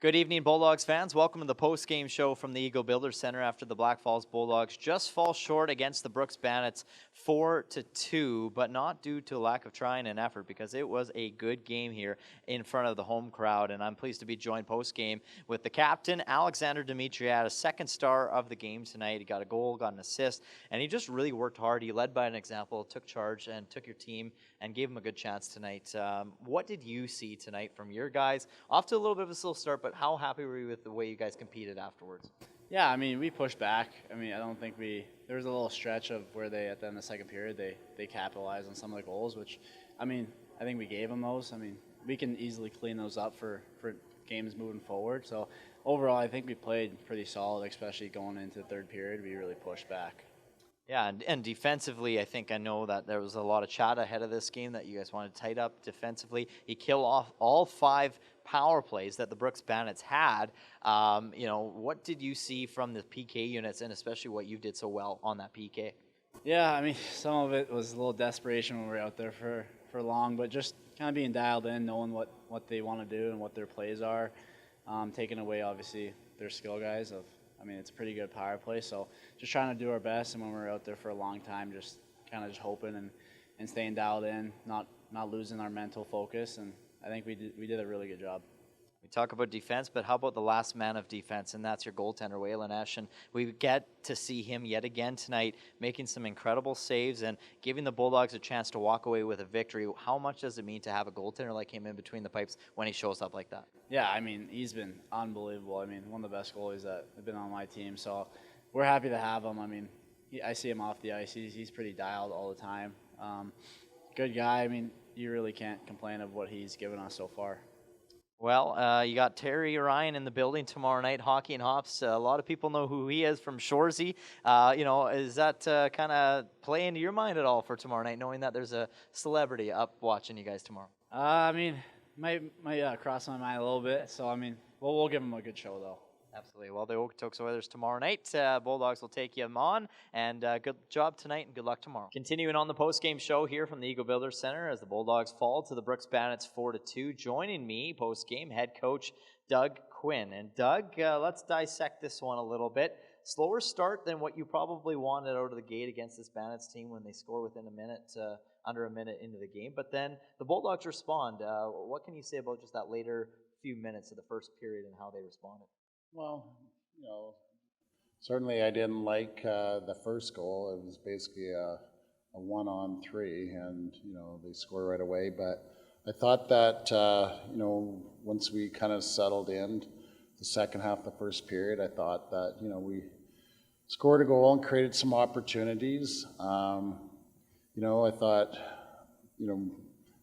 Good evening, Bulldogs fans. Welcome to the post-game show from the Eagle Builders Center after the Black Falls Bulldogs just fall short against the Brooks Bandits 4-2, but not due to lack of trying and effort because it was a good game here in front of the home crowd. And I'm pleased to be joined post-game with the captain, Alexander Dimitriadis, second star of the game tonight. He got a goal, got an assist, and he just really worked hard. He led by an example, took charge, and took your team and gave him a good chance tonight. What did you see tonight from your guys? Off to a little bit of a slow start, but how happy were you with the way you guys competed afterwards? Yeah, I mean, we pushed back. I mean, I don't think there was a little stretch of where they, at the end of the second period, they capitalized on some of the goals, which, I mean, I think we gave them those. I mean, we can easily clean those up for games moving forward. So overall, I think we played pretty solid, especially going into the third period. We really pushed back. Yeah, and defensively, I know that there was a lot of chat ahead of this game that you guys wanted to tight up defensively. You kill off all 5 power plays that the Brooks Bandits had. What did you see from the PK units, and especially what you did so well on that PK? Yeah, I mean, some of it was a little desperation when we were out there for long, but just kind of being dialed in, knowing what they want to do and what their plays are, taking away, obviously, their skill guys of, I mean, it's a pretty good power play, so just trying to do our best. And when we're out there for a long time, just kind of just hoping and staying dialed in, not losing our mental focus. And I think we did a really good job. We talk about defense, but how about the last man of defense, and that's your goaltender, Waylon Esch. And we get to see him yet again tonight making some incredible saves and giving the Bulldogs a chance to walk away with a victory. How much does it mean to have a goaltender like him in between the pipes when he shows up like that? Yeah, I mean, he's been unbelievable. I mean, one of the best goalies that have been on my team, so we're happy to have him. I mean, I see him off the ice. He's pretty dialed all the time. Good guy. I mean, you really can't complain of what he's given us so far. Well, you got Terry Ryan in the building tomorrow night, Hockey and Hops. A lot of people know who he is from Shoresy. Is that kind of play into your mind at all for tomorrow night, knowing that there's a celebrity up watching you guys tomorrow? I mean, might cross my mind a little bit. So, I mean, we'll give him a good show, though. Absolutely. Well, the Okotoks Oilers tomorrow night. Bulldogs will take you on. And good job tonight and good luck tomorrow. Continuing on the post-game show here from the Eagle Builders Center as the Bulldogs fall to the Brooks Bandits 4-2. Joining me post-game, head coach Doug Quinn. And Doug, let's dissect this one a little bit. Slower start than what you probably wanted out of the gate against this Bandits team when they score within a minute, under a minute into the game. But then the Bulldogs respond. What can you say about just that later few minutes of the first period and how they responded? Well, certainly I didn't like the first goal. It was basically a 1-on-3, and they score right away. But I thought that once we kind of settled in the second half of the first period, I thought that we scored a goal and created some opportunities. I thought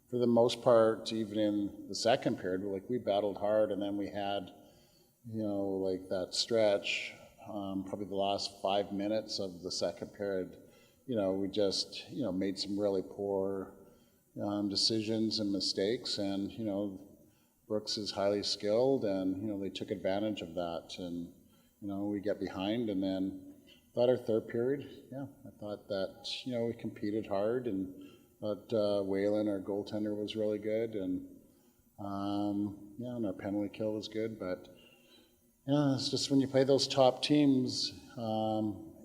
for the most part, even in the second period, we battled hard, and then we had that stretch, probably the last 5 minutes of the second period, we just, made some really poor decisions and mistakes, and, Brooks is highly skilled, and, they took advantage of that, and, we get behind, and then I thought our third period, I thought that, we competed hard, and thought Waylon, our goaltender, was really good, and, and our penalty kill was good, but yeah, it's just when you play those top teams,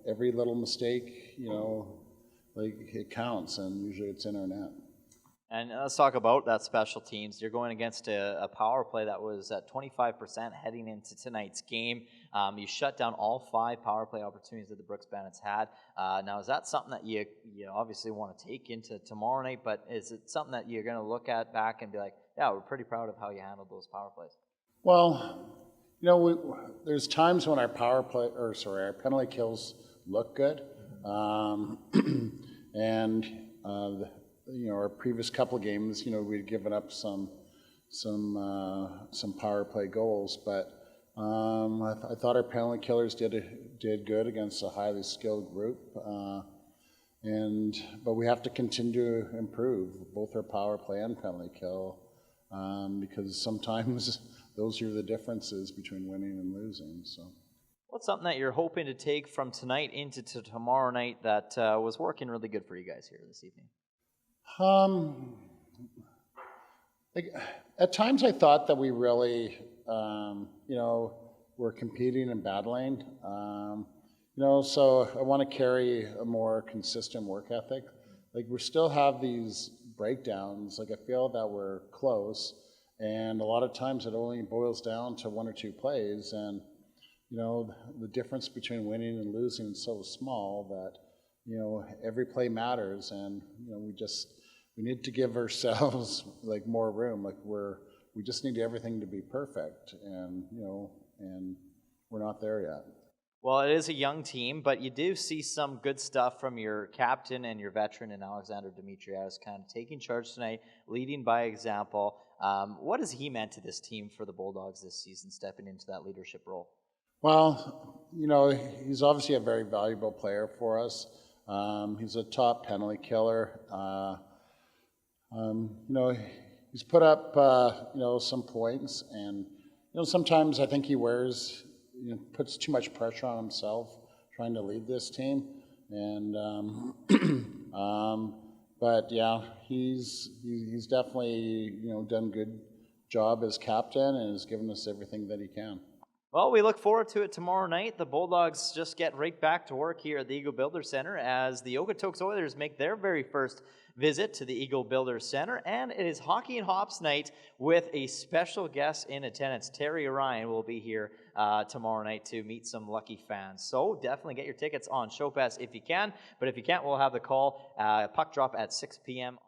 every little mistake, it counts, and usually it's in our net. And let's talk about that special teams. You're going against a power play that was at 25% heading into tonight's game. You shut down all 5 power play opportunities that the Brooks Bandits had. Now, is that something that you obviously want to take into tomorrow night, but is it something that you're going to look at back and be like, yeah, we're pretty proud of how you handled those power plays? Well, there's times when our our penalty kills look good, and our previous couple of games, we'd given up some power play goals, but I thought our penalty killers did good against a highly skilled group, but we have to continue to improve both our power play and penalty kill, because sometimes those are the differences between winning and losing. So, what's something that you're hoping to take from tonight into tomorrow night that was working really good for you guys here this evening? At times I thought that we really You know, we're competing and battling. You know, so I want to carry a more consistent work ethic. Like we still have these breakdowns. Like I feel that we're close, and a lot of times it only boils down to 1 or 2 plays, and you know the difference between winning and losing is so small that you know every play matters, and you know we need to give ourselves like more room. Like we just need everything to be perfect, and you know, and we're not there yet. Well, it is a young team, but you do see some good stuff from your captain and your veteran in Alexander Dimitriadis kind of taking charge tonight, leading by example. What has he meant to this team for the Bulldogs this season, stepping into that leadership role? Well, you know, he's obviously a very valuable player for us. He's a top penalty killer. You know, he's put up, you know, some points, and you know, sometimes I think he puts too much pressure on himself trying to lead this team, and but yeah, he's definitely done a good job as captain and has given us everything that he can. Well, we look forward to it tomorrow night. The Bulldogs just get right back to work here at the Eagle Builder Center as the Okotoks Oilers make their very first visit to the Eagle Builder Center. And it is Hockey and Hops night with a special guest in attendance. Terry Ryan will be here tomorrow night to meet some lucky fans. So definitely get your tickets on Show Pass if you can. But if you can't, we'll have the call puck drop at 6 p.m.